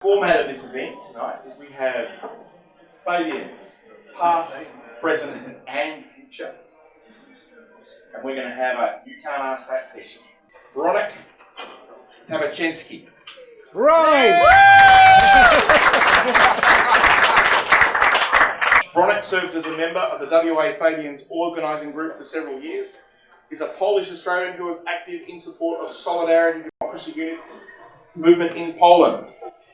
Format of this event tonight is we have Fabians, past, present and future. And we're going to have a You Can't Ask That session. Veronica Tabachensky. Right! Veronica served as a member of the WA Fabians organising group for several years. Is a Polish Australian who was active in support of Solidarity and Democracy movement in Poland.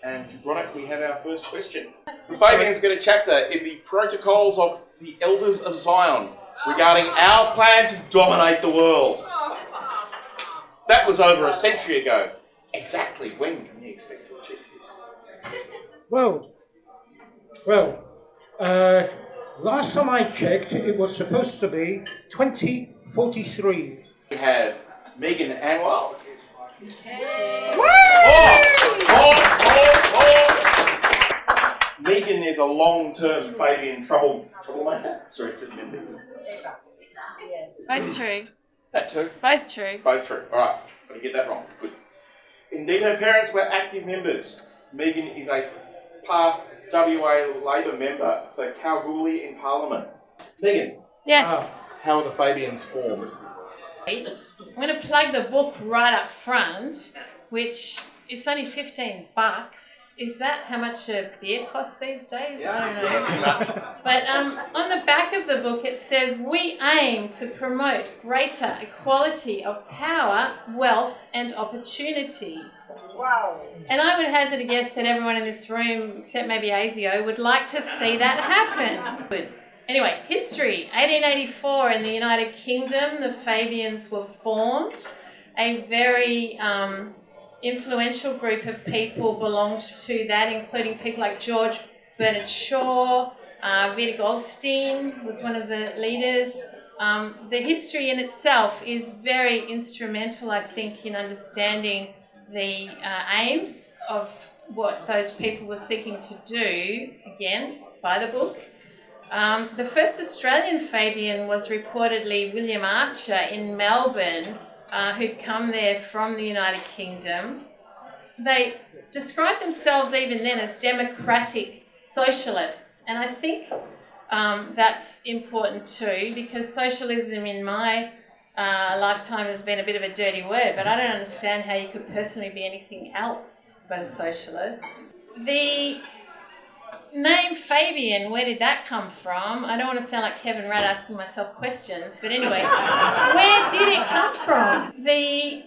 And Veronica, we have our first question. The Fabians get a chapter in the Protocols of the Elders of Zion regarding our plan to dominate the world. That was over a century ago. Exactly when can we expect to achieve this? Well, last time I checked, it was supposed to be 2043. We have Megan Anwar. Megan is a long-term Fabian troublemaker. Sorry, it says member. Both true. That too? Both true. Both true. All right. But you get that wrong. Good. Indeed, her parents were active members. Megan is a past WA Labor member for Kalgoorlie in Parliament. Megan. Yes. How are the Fabians formed? I'm going to plug the book right up front, which it's only $15. Is that how much a beer costs these days? Yeah. I don't know. But on the back of the book it says, we aim to promote greater equality of power, wealth and opportunity. Wow. And I would hazard a guess that everyone in this room, except maybe ASIO, would like to see that happen. Good. Anyway, history. 1884 in the United Kingdom, the Fabians were formed. A very influential group of people belonged to that, including people like George Bernard Shaw, Vida Goldstein was one of the leaders. The history in itself is very instrumental, I think, in understanding the aims of what those people were seeking to do, again, by the book. The first Australian Fabian was reportedly William Archer in Melbourne, who'd come there from the United Kingdom. They described themselves even then as democratic socialists, and I think that's important too, because socialism in my lifetime has been a bit of a dirty word, but I don't understand how you could personally be anything else but a socialist. The name Fabian, where did that come from? I don't want to sound like Kevin Rudd asking myself questions, but anyway, where did it come from? The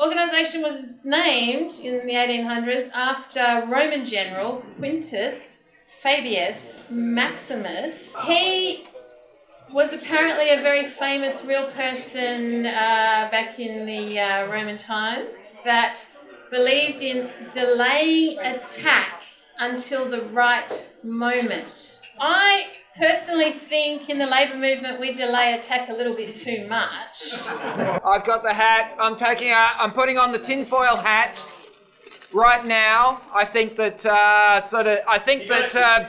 organisation was named in the 1800s after Roman general Quintus Fabius Maximus. He was apparently a very famous real person back in the Roman times that believed in delaying attack until the right moment. I personally think in the labour movement we delay attack a little bit too much. I've got the hat. I'm putting on the tinfoil hat right now. I think that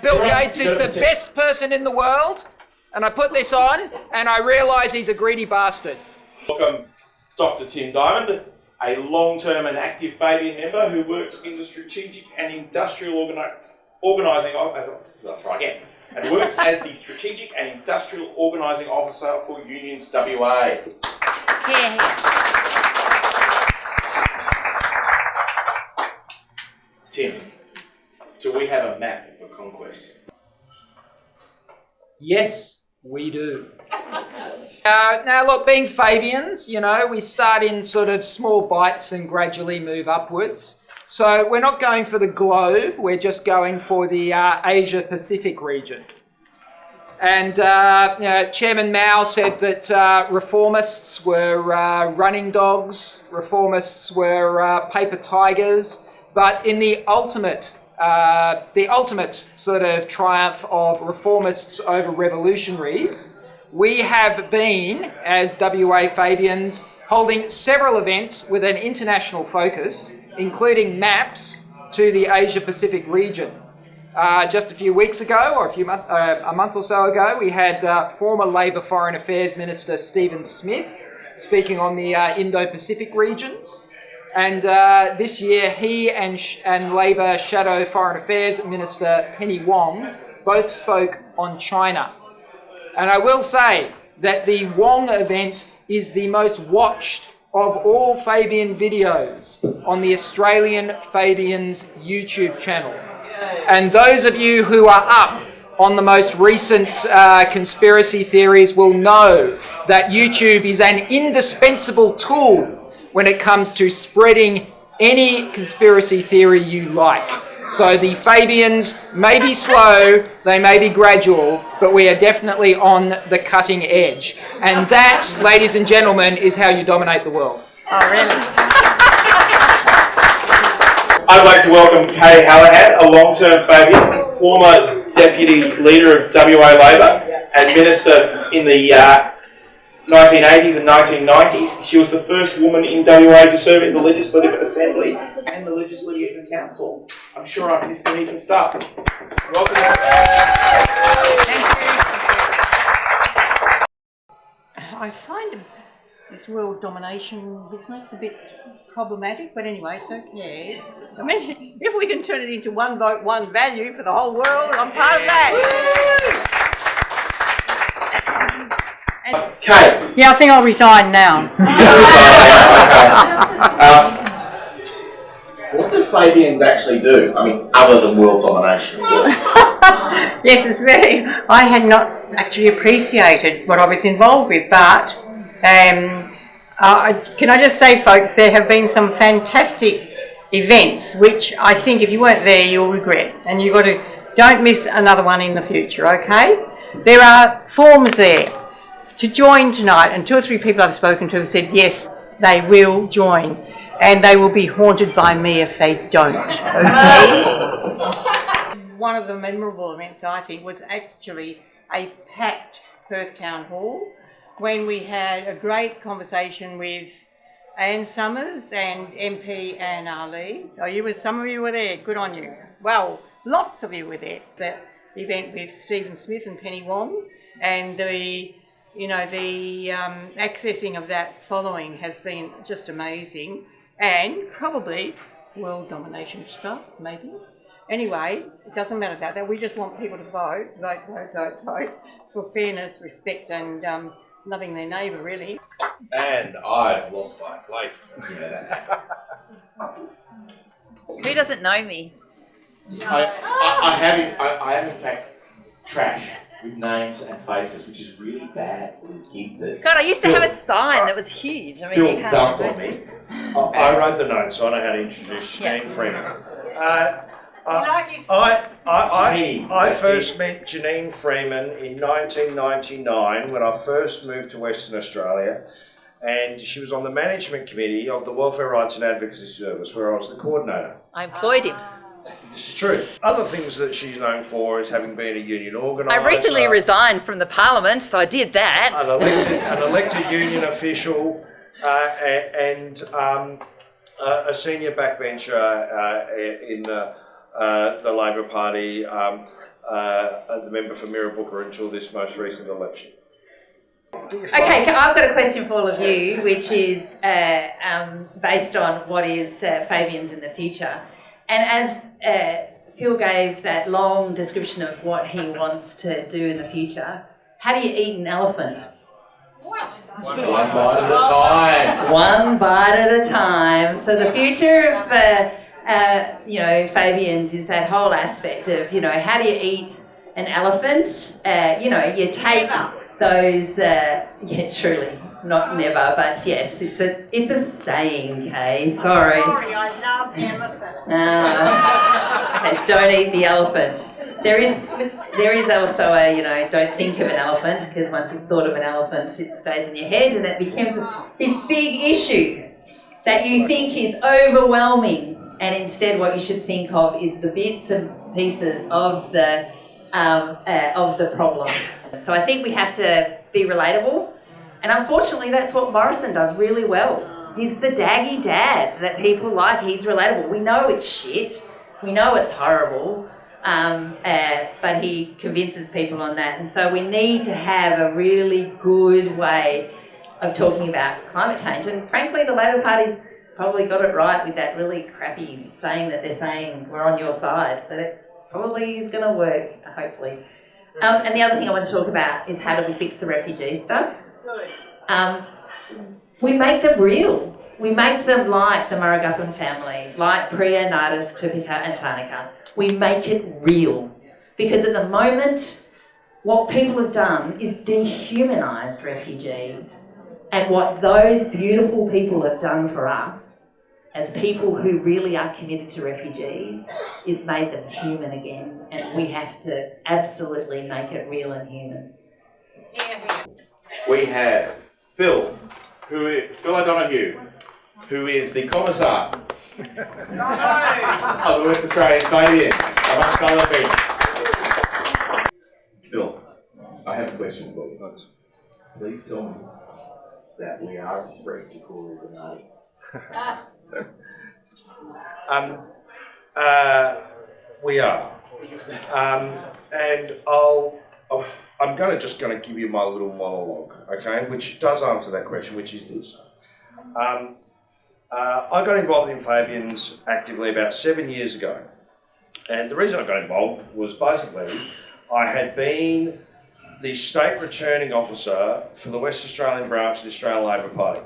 Bill Gates is the best person in the world, and I put this on, and I realise he's a greedy bastard. Welcome, Dr. Tim Diamond, a long-term and active Fabian member who works in the strategic and industrial organising and works as the strategic and industrial organising officer for Unions WA. Tim, do we have a map of the conquest? Yes, we do. Now look, being Fabians, we start in sort of small bites and gradually move upwards. So we're not going for the globe, we're just going for the Asia-Pacific region. And Chairman Mao said that reformists were running dogs, reformists were paper tigers, but in the ultimate sort of triumph of reformists over revolutionaries, we have been, as WA Fabians, holding several events with an international focus, including maps to the Asia-Pacific region. Just a few weeks ago, or a month or so ago, we had former Labor Foreign Affairs Minister Stephen Smith speaking on the Indo-Pacific regions. And this year, he and Labour Shadow Foreign Affairs Minister Penny Wong both spoke on China. And I will say that the Wong event is the most watched of all Fabian videos on the Australian Fabians YouTube channel. And those of you who are up on the most recent conspiracy theories will know that YouTube is an indispensable tool when it comes to spreading any conspiracy theory you like. So the Fabians may be slow, they may be gradual, but we are definitely on the cutting edge. And that, ladies and gentlemen, is how you dominate the world. Oh, really? I'd like to welcome Kay Hallahan, a long-term Fabian, former Deputy Leader of WA Labor and Minister in the 1980s and 1990s. She was the first woman in WA to serve in the Legislative Assembly and the Legislative Council. I'm sure I've missed any of stuff. Welcome. I find this world domination business a bit problematic, but anyway, it's okay. I mean, if we can turn it into one vote, one value for the whole world, I'm part of that. Kay. Yeah, I think I'll resign now. What do Fabians actually do? I mean, other than world domination, of course. Yes, it's very. I had not actually appreciated what I was involved with, but can I just say, folks, there have been some fantastic events which I think if you weren't there, you'll regret, and you've got to don't miss another one in the future. Okay, there are forms there to join tonight, and 2 or 3 people I've spoken to have said yes, they will join, and they will be haunted by me if they don't. Okay. One of the memorable events, I think, was actually a packed Perth Town Hall when we had a great conversation with Anne Summers and MP Anne Ali. Oh, some of you were there. Good on you. Well, lots of you were there. That event with Stephen Smith and Penny Wong, and the accessing of that following has been just amazing, and probably world domination stuff, maybe. Anyway, it doesn't matter about that. We just want people to vote for fairness, respect, and loving their neighbour, really. And I've lost my place. Who doesn't know me? I have in fact trash with names and faces, which is really bad for this gig. God, I used to have a sign that was huge. I mean, Phil you can't dumped on me. I wrote the notes, so I know how to introduce Janine Freeman. I first met Janine Freeman in 1999 when I first moved to Western Australia, and she was on the management committee of the Welfare Rights and Advocacy Service, where I was the coordinator. I employed him. This is true. Other things that she's known for is having been a union organiser. I recently resigned from the parliament, so I did that. An elected union official, and a senior backbencher in the Labor Party, the member for Mirrabooka until this most recent election. Okay, I've got a question for all of you, which is based on what is Fabians in the future. And as Phil gave that long description of what he wants to do in the future, how do you eat an elephant? One bite at a time. One bite at a time. So the future of Fabians is that whole aspect of, how do you eat an elephant? You take those, truly, not never, but yes, it's a saying, Kay. Sorry. Sorry, I love elephants. Okay, don't eat the elephant. There is also a, don't think of an elephant, because once you've thought of an elephant, it stays in your head and it becomes this big issue that you think is overwhelming, and instead what you should think of is the bits and pieces of the problem. So I think we have to be relatable, and unfortunately that's what Morrison does really well. He's the daggy dad that people like. He's relatable. We know it's shit. We know it's horrible. But he convinces people on that. And so we need to have a really good way of talking about climate change. And frankly, the Labor Party's probably got it right with that really crappy saying that they're saying we're on your side. But it probably is going to work, hopefully. And the other thing I want to talk about is how do we fix the refugee stuff? We make them real. We make them like the Murugappan family, like Priya, Nardis, Tupika and Thanika. We make it real. Because at the moment, what people have done is dehumanised refugees. And what those beautiful people have done for us, as people who really are committed to refugees, is made them human again. And we have to absolutely make it real and human. We have Phil O'Donoghue, who is the Commissar of the West Australian Fabians, amongst other things. Bill, I have a question for you. Please tell me that we are free to call Illuminati. We are. And I'm just going to give you my little monologue, okay, which does answer that question, which is this. I got involved in Fabians actively about 7 years ago. And the reason I got involved was basically I had been the state returning officer for the West Australian branch of the Australian Labor Party.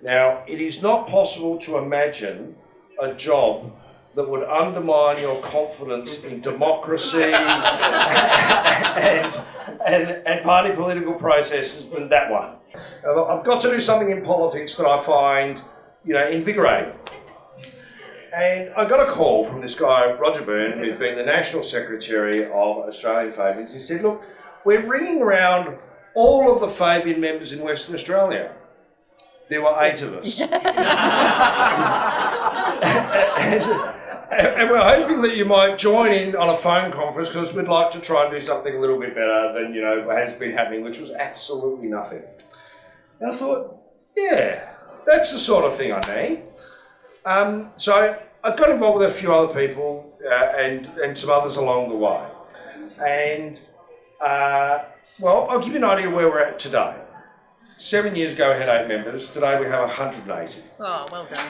Now, it is not possible to imagine a job that would undermine your confidence in democracy and party political processes than that one. Now, I've got to do something in politics that I find, invigorating. And I got a call from this guy, Roger Byrne, who's been the National Secretary of Australian Fabians. He said, look, we're ringing around all of the Fabian members in Western Australia. There were 8 of us. and we're hoping that you might join in on a phone conference because we'd like to try and do something a little bit better than, has been happening, which was absolutely nothing. And I thought, yeah, that's the sort of thing I need. So I got involved with a few other people and some others along the way. And, I'll give you an idea where we're at today. 7 years ago, we had 8 members. Today, we have 180. Oh, well done.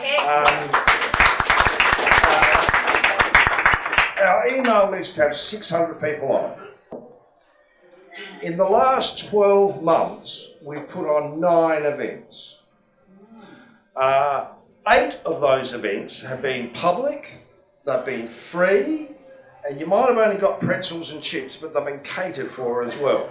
Our email list has 600 people on it. In the last 12 months, we've put on 9 events. 8 of those events have been public, they've been free, and you might have only got pretzels and chips, but they've been catered for as well.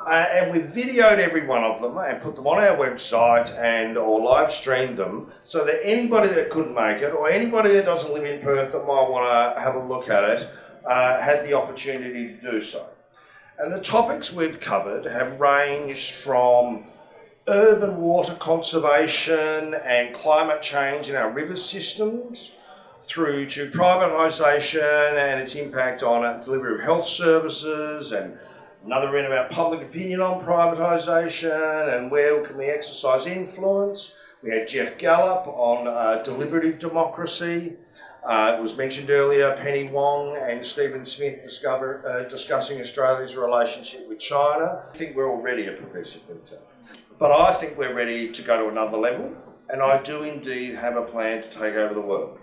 And we've videoed every one of them and put them on our website or live streamed them so that anybody that couldn't make it or anybody that doesn't live in Perth that might want to have a look at it had the opportunity to do so. And the topics we've covered have ranged from urban water conservation and climate change in our river systems, through to privatisation and its impact on delivery of health services, and another event about public opinion on privatisation and where can we exercise influence. We had Jeff Gallup on deliberative democracy. It was mentioned earlier, Penny Wong and Stephen Smith discussing Australia's relationship with China. I think we're already a progressive leader, but I think we're ready to go to another level, and I do indeed have a plan to take over the world.